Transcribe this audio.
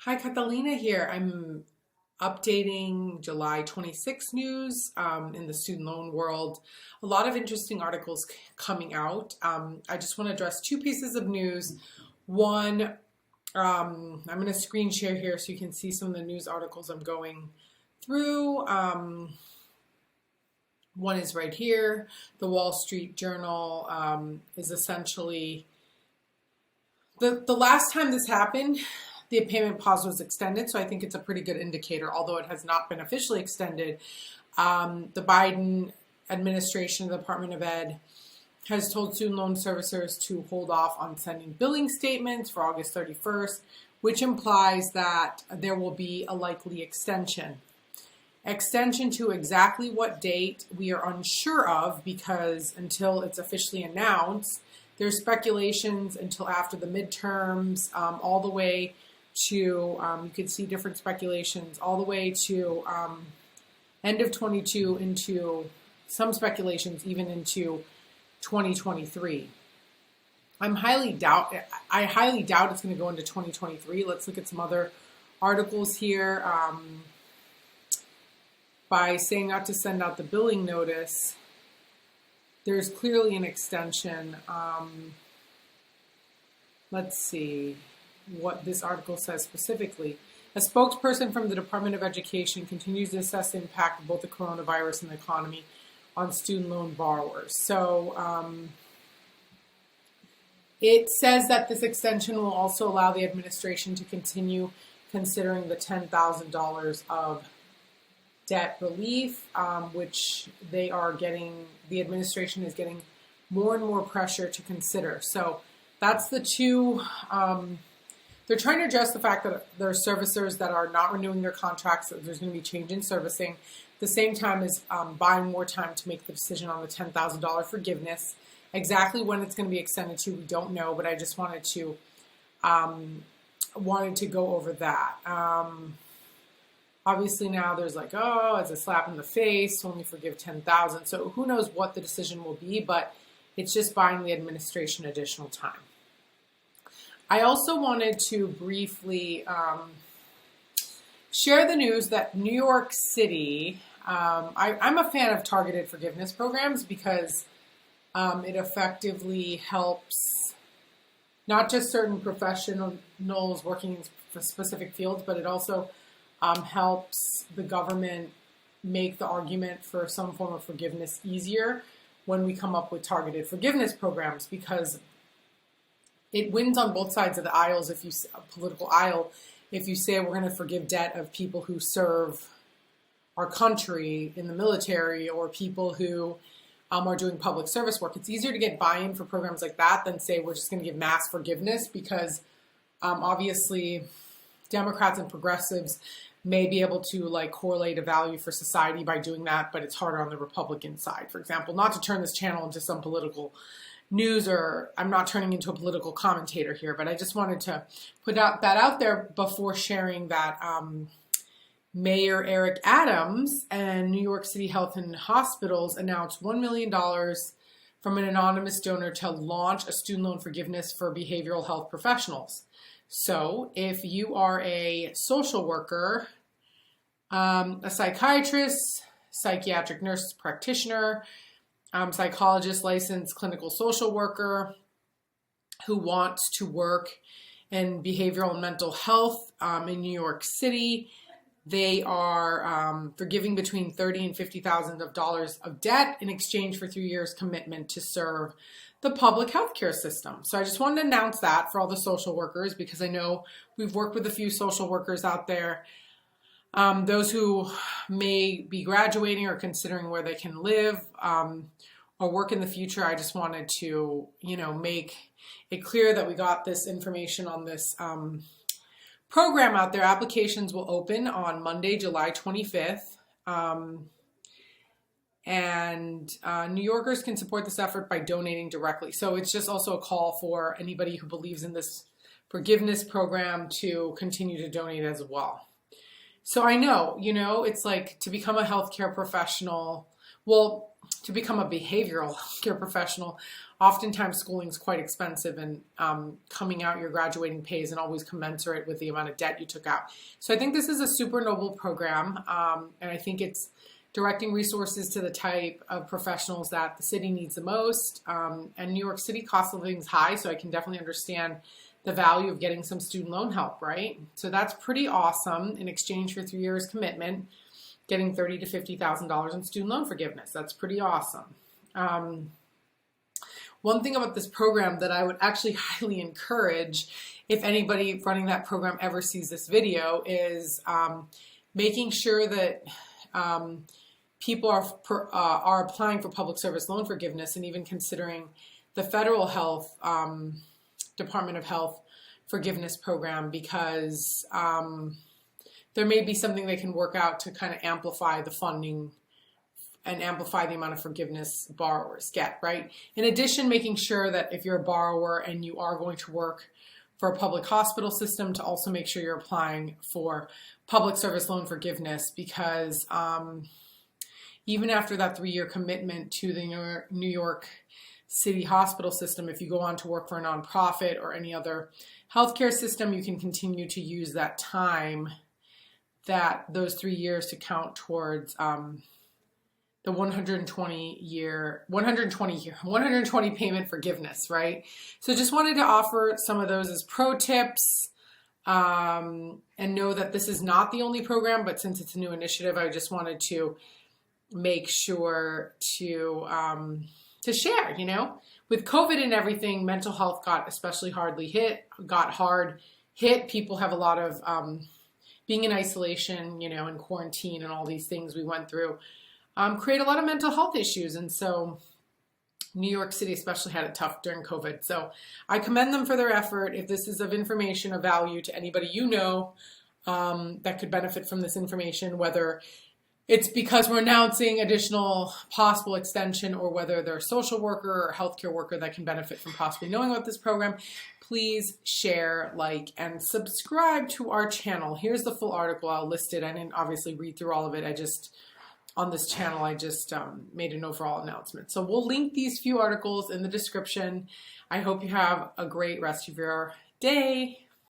Hi, Catalina here. I'm updating July 26 news in the student loan world. A lot of interesting articles coming out. I just want to address two pieces of news. One, I'm going to screen share here so you can see some of the news articles I'm going through. One is right here. The Wall Street Journal is essentially the last time this happened, the payment pause was extended, so I think it's a pretty good indicator, although it has not been officially extended. The Biden administration, the Department of Ed, has told student loan servicers to hold off on sending billing statements for August 31st, which implies that there will be a likely extension. Extension to exactly what date we are unsure of, because until it's officially announced, there's speculations until after the midterms, all the way to, you could see different speculations, all the way to end of 22 into some speculations even into 2023. I highly doubt it's going to go into 2023. Let's look at some other articles here. By saying not to send out the billing notice, there's clearly an extension. Let's see what this article says specifically. A spokesperson from the Department of Education continues to assess the impact of both the coronavirus and the economy on student loan borrowers. So it says that this extension will also allow the administration to continue considering the $10,000 of debt relief, which they are getting, the administration is getting more and more pressure to consider. So that's the two. They're trying to address the fact that there are servicers that are not renewing their contracts, that there's going to be change in servicing. At the same time as buying more time to make the decision on the $10,000 forgiveness. Exactly when it's going to be extended to, we don't know, but I just wanted to go over that. Obviously now there's like, oh, it's a slap in the face, only forgive $10,000. So who knows what the decision will be, but it's just buying the administration additional time. I also wanted to briefly share the news that New York City, I'm a fan of targeted forgiveness programs because it effectively helps not just certain professionals working in specific fields, but it also helps the government make the argument for some form of forgiveness easier when we come up with targeted forgiveness programs, because it wins on both sides of the aisles, political aisle, if you say we're going to forgive debt of people who serve our country in the military or people who are doing public service work. It's easier to get buy-in for programs like that than say we're just going to give mass forgiveness, because obviously Democrats and progressives may be able to like correlate a value for society by doing that, but it's harder on the Republican side. For example, not to turn this channel into some political news, or I'm not turning into a political commentator here, but I just wanted to put that out there before sharing that Mayor Eric Adams and New York City Health and Hospitals announced $1 million from an anonymous donor to launch a student loan forgiveness for behavioral health professionals. So if you are a social worker, a psychiatrist, psychiatric nurse practitioner, psychologist, licensed clinical social worker who wants to work in behavioral and mental health in New York City, they are forgiving between $30,000 and $50,000 of debt in exchange for 3 years commitment to serve the public healthcare system. So I just wanted to announce that for all the social workers, because I know we've worked with a few social workers out there. Those who may be graduating or considering where they can live or work in the future. I just wanted to, make it clear that we got this information on this program out there. Applications will open on Monday, July 25th. And New Yorkers can support this effort by donating directly. So it's just also a call for anybody who believes in this forgiveness program to continue to donate as well. So I know, it's like to become a healthcare professional. Well, to become a behavioral care professional, oftentimes schooling is quite expensive, and coming out your graduating pay isn't always commensurate with the amount of debt you took out. So I think this is a super noble program, and I think it's directing resources to the type of professionals that the city needs the most. And New York City cost of living is high, so I can definitely understand the value of getting some student loan help, right? So that's pretty awesome in exchange for 3 years commitment, getting $30,000 to $50,000 in student loan forgiveness. That's pretty awesome. One thing about this program that I would actually highly encourage, if anybody running that program ever sees this video, is making sure that people are applying for public service loan forgiveness, and even considering the federal health Department of Health forgiveness program, because there may be something they can work out to kind of amplify the funding and amplify the amount of forgiveness borrowers get, right? In addition, making sure that if you're a borrower and you are going to work for a public hospital system, to also make sure you're applying for public service loan forgiveness, because even after that 3-year commitment to the New York City hospital system, if you go on to work for a nonprofit or any other healthcare system, you can continue to use that time, those 3 years, to count towards the 120 payment forgiveness, right? So just wanted to offer some of those as pro tips, and know that this is not the only program, but since it's a new initiative, I just wanted to make sure to share, with COVID and everything, mental health got especially hard hit. People have a lot of, being in isolation, in quarantine and all these things we went through, create a lot of mental health issues. And so New York City especially had it tough during COVID. So I commend them for their effort. If this is of information of value to anybody that could benefit from this information, whether it's because we're announcing additional possible extension, or whether they're a social worker or healthcare worker that can benefit from possibly knowing about this program, please share, like, and subscribe to our channel. Here's the full article. I'll list it. I didn't obviously read through all of it. On this channel, I just made an overall announcement. So we'll link these few articles in the description. I hope you have a great rest of your day.